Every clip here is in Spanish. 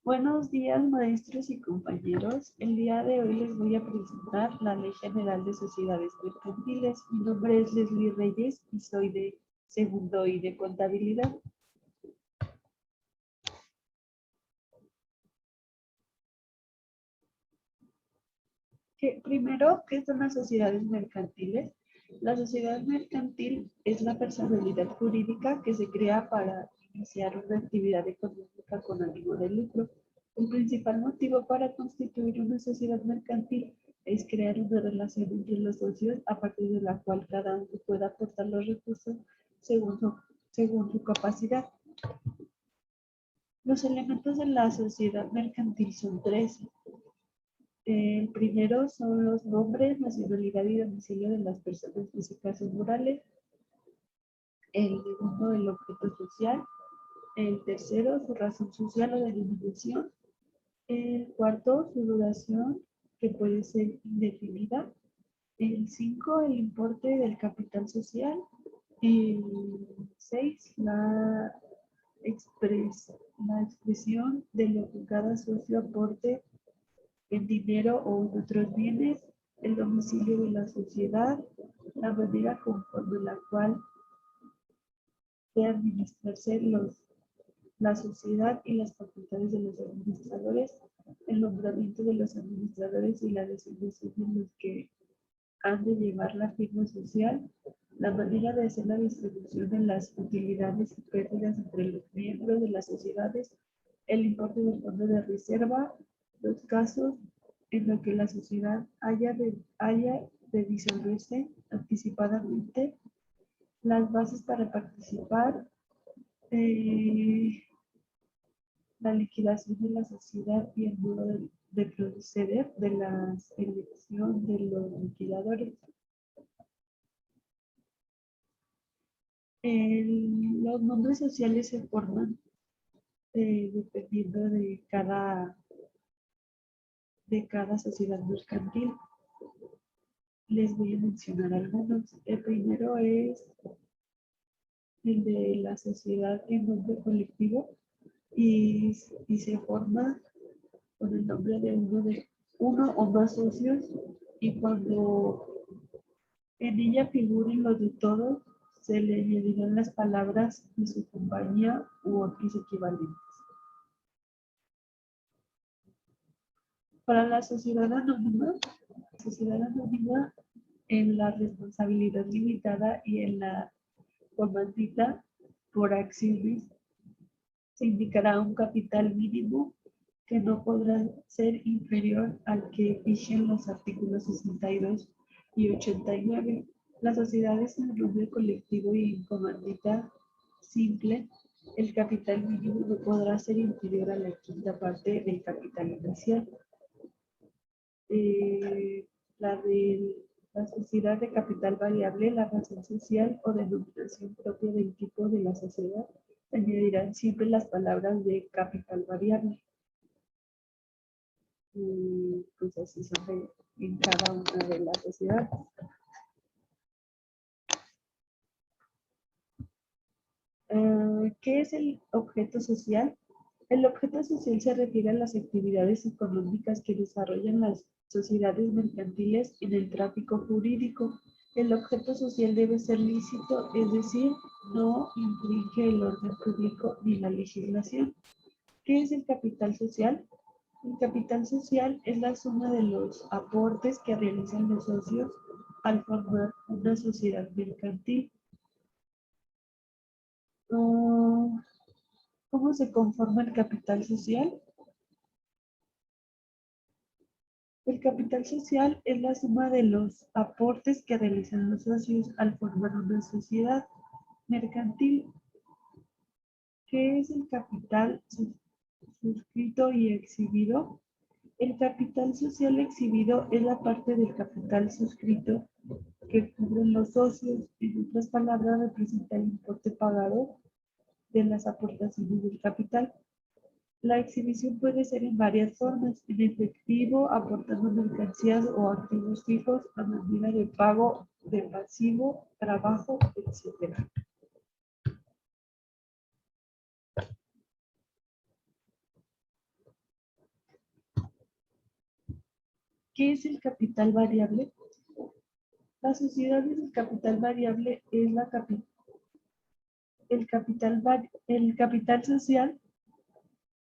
Buenos días, maestros y compañeros. El día de hoy les voy a presentar la Ley General de Sociedades Mercantiles. Mi nombre es Leslie Reyes y soy de segundo y de contabilidad. Primero, ¿qué son las sociedades mercantiles? La sociedad mercantil es la personalidad jurídica que se crea para iniciar una actividad económica con ánimo de lucro. El principal motivo para constituir una sociedad mercantil es crear una relación entre los socios a partir de la cual cada uno pueda aportar los recursos según su capacidad. Los elementos de la sociedad mercantil son tres. El primero son los nombres, nacionalidad y domicilio de las personas físicas y morales. El segundo, el objeto social. El tercero, su razón social o denominación. El cuarto, su duración, que puede ser indefinida. El 5, el importe del capital social. El 6, la expresión de lo que cada socio aporte en dinero o en otros bienes, el domicilio de la sociedad, la manera conforme la cual debe administrarse la sociedad y las facultades de los administradores, el nombramiento de los administradores y la designación de los que han de llevar la firma social, la manera de hacer la distribución de las utilidades y pérdidas entre los miembros de las sociedades, el importe del fondo de reserva, los casos en los que la sociedad haya de disolverse anticipadamente, las bases para participar, la liquidación de la sociedad y el modo de proceder de la elección de los liquidadores. Los nombres sociales se forman dependiendo de cada sociedad mercantil. Les voy a mencionar algunos. El primero es el de la sociedad en nombre colectivo y se forma con el nombre de uno o más socios, y cuando en ella figuren los de todos, se le añadirán las palabras de su compañía u otros equivalentes. Para la sociedad anónima en la responsabilidad limitada y en la comandita por acciones se indicará un capital mínimo que no podrá ser inferior al que fijan los artículos 62 y 89. Las sociedades en nombre colectivo y en comandita simple, el capital mínimo no podrá ser inferior a la quinta parte del capital inicial. La sociedad de capital variable, la razón social o denominación propia del tipo de la sociedad, añadirán siempre las palabras de capital variable. Y pues así son en cada una de las sociedades. ¿Qué es el objeto social? El objeto social se refiere a las actividades económicas que desarrollan las sociedades mercantiles en el tráfico jurídico. El objeto social debe ser lícito, es decir, no infringe el orden público ni la legislación. ¿Qué es el capital social? El capital social es la suma de los aportes que realizan los socios al formar una sociedad mercantil. ¿Cómo se conforma el capital social? El capital social es la suma de los aportes que realizan los socios al formar una sociedad mercantil. ¿Qué es el capital suscrito y exhibido? El capital social exhibido es la parte del capital suscrito que cubren los socios. En otras palabras, representa el importe pagado de las aportaciones del capital. La exhibición puede ser en varias formas: en efectivo, aportando mercancías o activos fijos a manera de pago de pasivo, trabajo, etc. ¿Qué es el capital variable? Las sociedades del capital variable es el capital social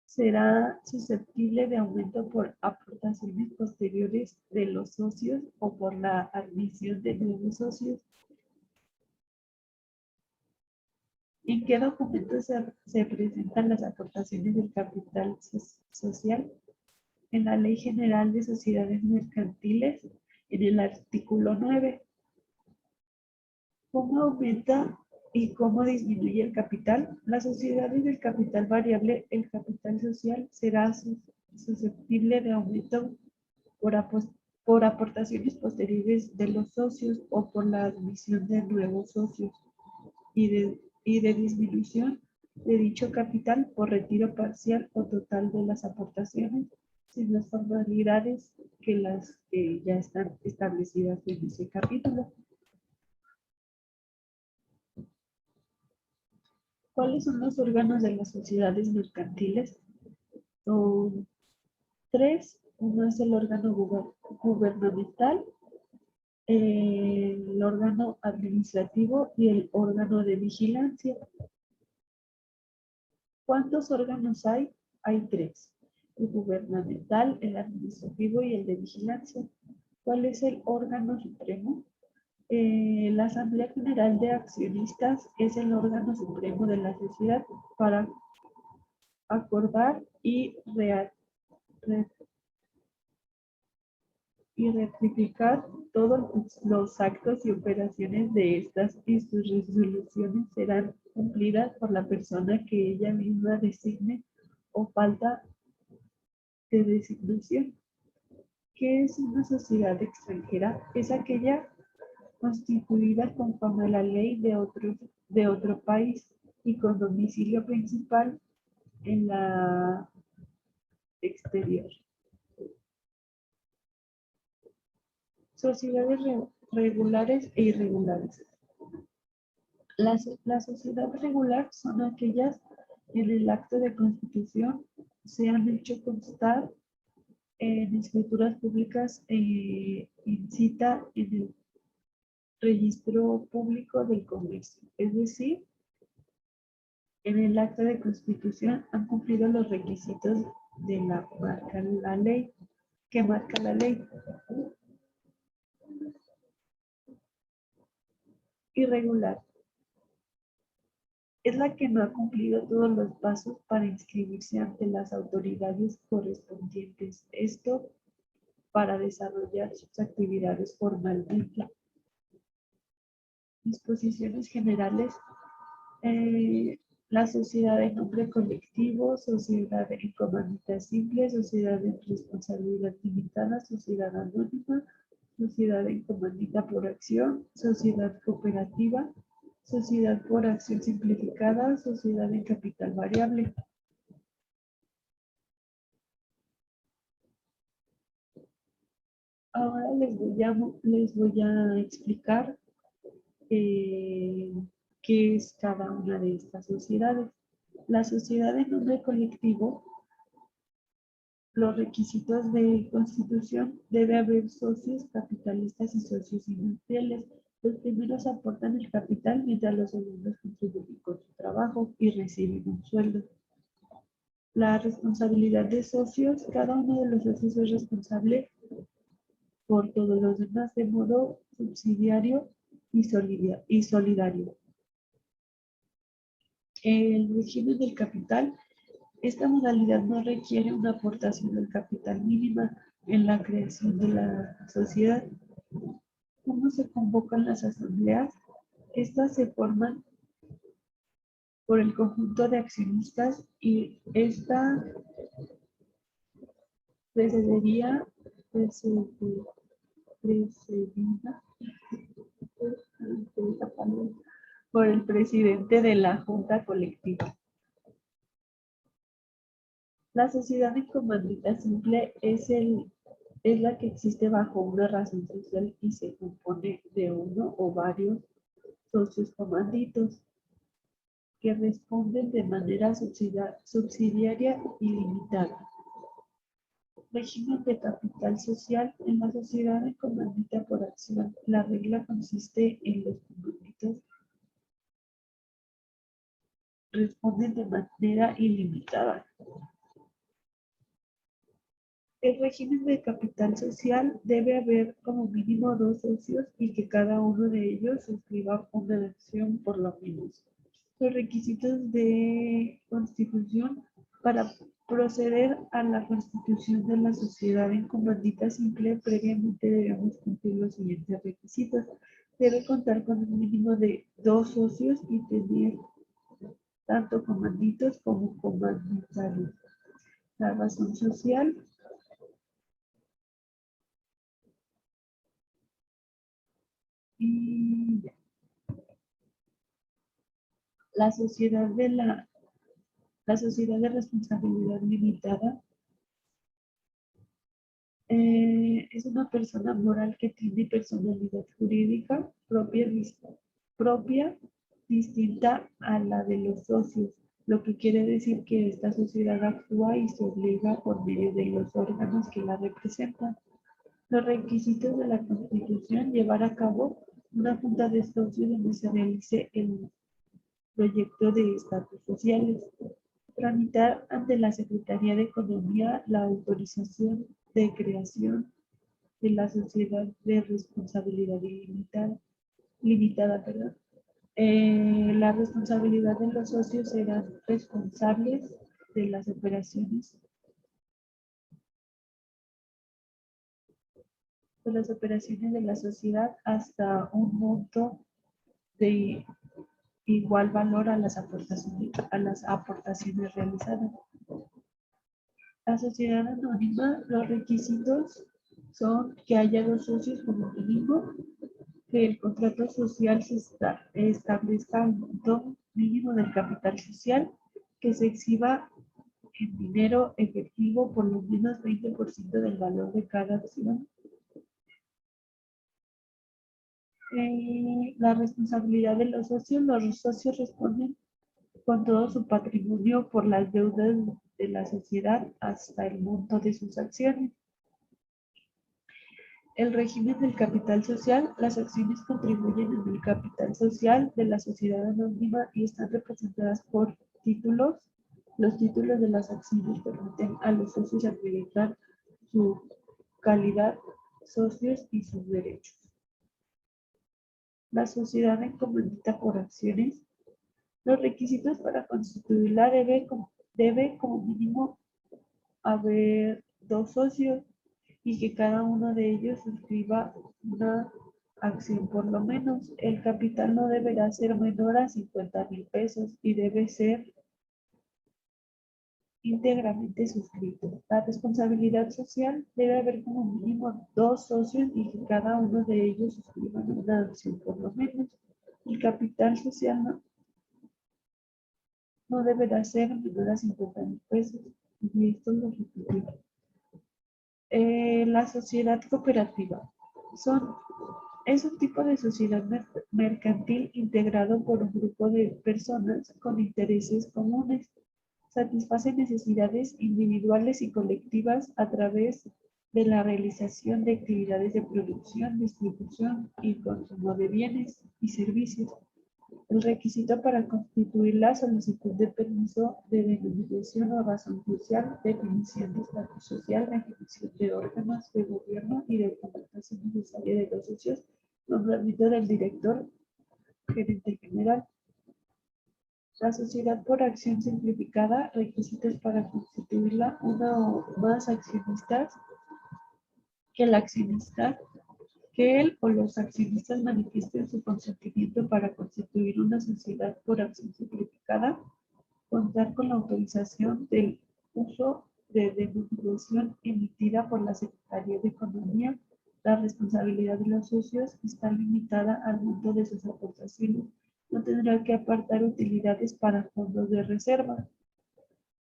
será susceptible de aumento por aportaciones posteriores de los socios o por la admisión de nuevos socios. ¿En qué documentos se presentan las aportaciones del capital social? En la Ley General de Sociedades Mercantiles, en el artículo 9. ¿Cómo aumenta y cómo disminuye el capital? Las sociedades del capital variable, el capital social, será susceptible de aumento por, por aportaciones posteriores de los socios o por la admisión de nuevos socios y de disminución de dicho capital por retiro parcial o total de las aportaciones sin las formalidades que las que ya están establecidas en ese capítulo. ¿Cuáles son los órganos de las sociedades mercantiles? Son tres. Uno es el órgano gubernamental, el órgano administrativo y el órgano de vigilancia. ¿Cuántos órganos hay? Hay tres. El gubernamental, el administrativo y el de vigilancia. ¿Cuál es el órgano supremo? La Asamblea General de Accionistas es el órgano supremo de la sociedad para acordar y rectificar todos los actos y operaciones de estas y sus resoluciones serán cumplidas por la persona que ella misma designe o falta de designación. ¿Qué es una sociedad extranjera? Es aquella constituida conforme a la ley de otro país y con domicilio principal en la exterior. Sociedades regulares e irregulares. Las sociedades regulares son aquellas en el acto de constitución se han hecho constar en escrituras públicas incita en el registro público del comercio, es decir, en el acta de constitución han cumplido los requisitos de la ley, que marca la ley. Irregular. Es la que no ha cumplido todos los pasos para inscribirse ante las autoridades correspondientes. Esto para desarrollar sus actividades formalmente. Disposiciones generales. La sociedad en nombre colectivo, sociedad en comandita simple, sociedad en responsabilidad limitada, sociedad anónima, sociedad en comandita por acción, sociedad cooperativa, sociedad por acción simplificada, sociedad en capital variable. Ahora les voy a explicar qué es cada una de estas sociedades. La sociedad en nombre colectivo, los requisitos de constitución, debe haber socios capitalistas y socios industriales. Los primeros aportan el capital mientras los segundos contribuyen con su trabajo y reciben un sueldo. La responsabilidad de socios, cada uno de los socios es responsable por todos los demás de modo subsidiario y solidario. El régimen del capital. Esta modalidad no requiere una aportación del capital mínima en la creación de la sociedad. ¿Cómo se convocan las asambleas? Estas se forman por el conjunto de accionistas y esta precedida por el presidente de la junta colectiva. La sociedad en comandita simple es la que existe bajo una razón social y se compone de uno o varios socios comanditos que responden de manera subsidiaria y limitada. Régimen de capital social. En la sociedad en comandita por acción, la regla consiste en los comanditos responden de manera ilimitada. El régimen de capital social debe haber como mínimo 2 socios y que cada uno de ellos suscriba una acción por lo menos. Los requisitos de constitución. Para proceder a la constitución de la sociedad en comandita simple, previamente debemos cumplir los siguientes requisitos. Debe contar con un mínimo de 2 socios y tener tanto comanditos como comanditarios. La razón social. Y la sociedad la sociedad de responsabilidad limitada es una persona moral que tiene personalidad jurídica propia, distinta a la de los socios, lo que quiere decir que esta sociedad actúa y se obliga por medio de los órganos que la representan. Los requisitos de la Constitución: llevar a cabo una junta de socios donde se realice el proyecto de estatus sociales. Tramitar ante la Secretaría de Economía la autorización de creación de la sociedad de responsabilidad limitada. La responsabilidad de los socios serán responsables de las operaciones de la sociedad hasta un monto de igual valor a las aportaciones realizadas. La sociedad anónima, los requisitos son que haya 2 socios como mínimo, que el contrato social se establezca un monto mínimo del capital social, que se exhiba en dinero efectivo por lo menos 20% del valor de cada acción. La responsabilidad de los socios responden con todo su patrimonio por las deudas de la sociedad hasta el monto de sus acciones. El régimen del capital social. Las acciones contribuyen en el capital social de la sociedad anónima y están representadas por títulos. Los títulos de las acciones permiten a los socios acreditar su calidad socios y sus derechos. La sociedad en comandita por acciones. Los requisitos para constituirla: debe como mínimo haber 2 socios y que cada uno de ellos suscriba una acción por lo menos. El capital no deberá ser menor a 50,000 pesos y debe ser íntegramente suscrito. La responsabilidad social: debe haber como mínimo 2 socios y que cada uno de ellos suscriba una acción por lo menos. El capital social no deberá ser menor a 50,000 pesos y esto lo repito. La sociedad cooperativa es un tipo de sociedad mercantil integrado por un grupo de personas con intereses comunes. Satisface necesidades individuales y colectivas a través de la realización de actividades de producción, distribución y consumo de bienes y servicios. El requisito para constituir la solicitud de permiso de denominación o razón social, definición de estatus social, definición de órganos de gobierno y de documentación necesaria de los socios, nombramiento del director, gerente general. La sociedad por acción simplificada. Requisitos para constituirla: uno o más accionistas, que el accionista que él o los accionistas manifiesten su consentimiento para constituir una sociedad por acción simplificada, contar con la autorización del uso de denominación emitida por la Secretaría de Economía. La responsabilidad de los socios está limitada al monto de sus aportaciones. No tendrá que apartar utilidades para fondos de reserva.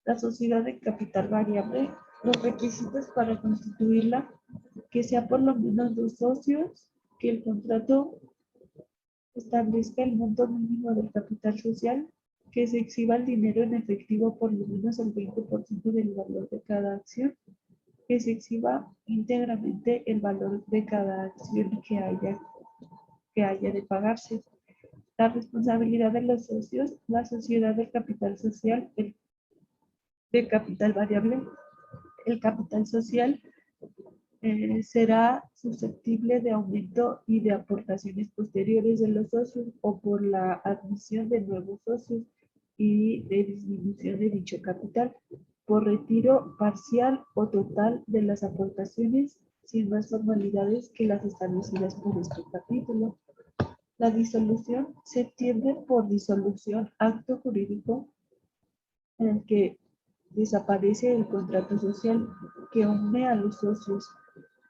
La sociedad de capital variable. Los requisitos para constituirla: que sea por lo menos 2 socios, que el contrato establezca el monto mínimo del capital social, que se exhiba el dinero en efectivo por lo menos el 20% del valor de cada acción. que se exhiba íntegramente el valor de cada acción que haya de pagarse. La responsabilidad de los socios, la sociedad del capital social, el de capital variable, el capital social será susceptible de aumento y de aportaciones posteriores de los socios o por la admisión de nuevos socios y de disminución de dicho capital, por retiro parcial o total de las aportaciones sin más formalidades que las establecidas por este capítulo. La disolución se entiende por disolución acto jurídico en el que desaparece el contrato social que une a los socios.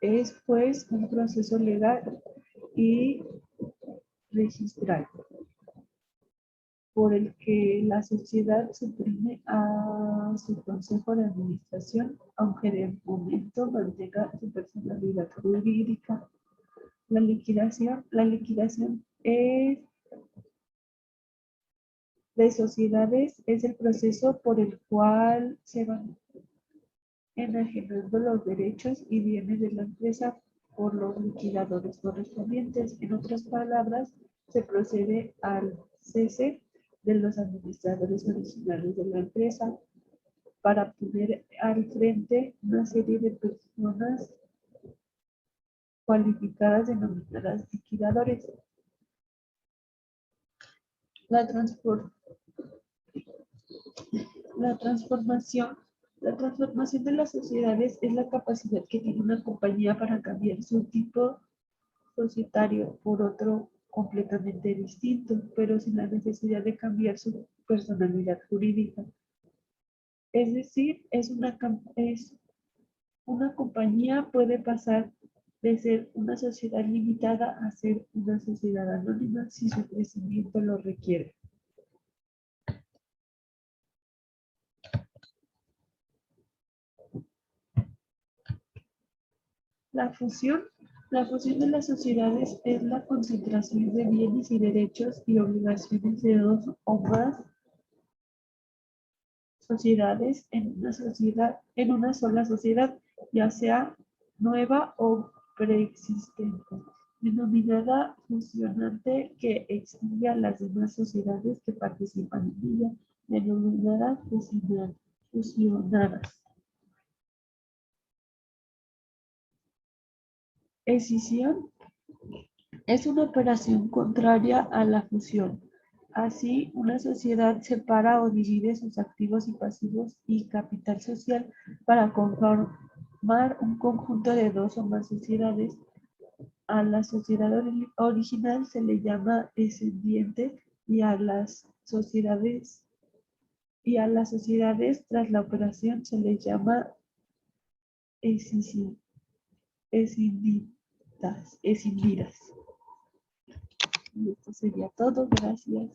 Es pues un proceso legal y registral por el que la sociedad suprime a su consejo de administración, aunque de momento mantenga su personalidad jurídica. La liquidación de sociedades es el proceso por el cual se van enajenando los derechos y bienes de la empresa por los liquidadores correspondientes. En otras palabras, se procede al cese de los administradores originales de la empresa para poner al frente una serie de personas cualificadas denominadas liquidadores. La, transfor la transformación La transformación de las sociedades es la capacidad que tiene una compañía para cambiar su tipo societario por otro completamente distinto, pero sin la necesidad de cambiar su personalidad jurídica. Es decir, una compañía puede pasar de ser una sociedad limitada a ser una sociedad anónima si su crecimiento lo requiere. La fusión de las sociedades es la concentración de bienes y derechos y obligaciones de dos o más sociedades en una sola sociedad, ya sea nueva o preexistente, denominada fusionante, que extingue a las demás sociedades que participan en ella, denominadas fusionadas. Escisión es una operación contraria a la fusión. Así, una sociedad separa o divide sus activos y pasivos y capital social para conformar un conjunto de dos o más sociedades. A la sociedad original se le llama descendiente y a las sociedades tras la operación se les llama escindidas. Y esto sería todo. Gracias.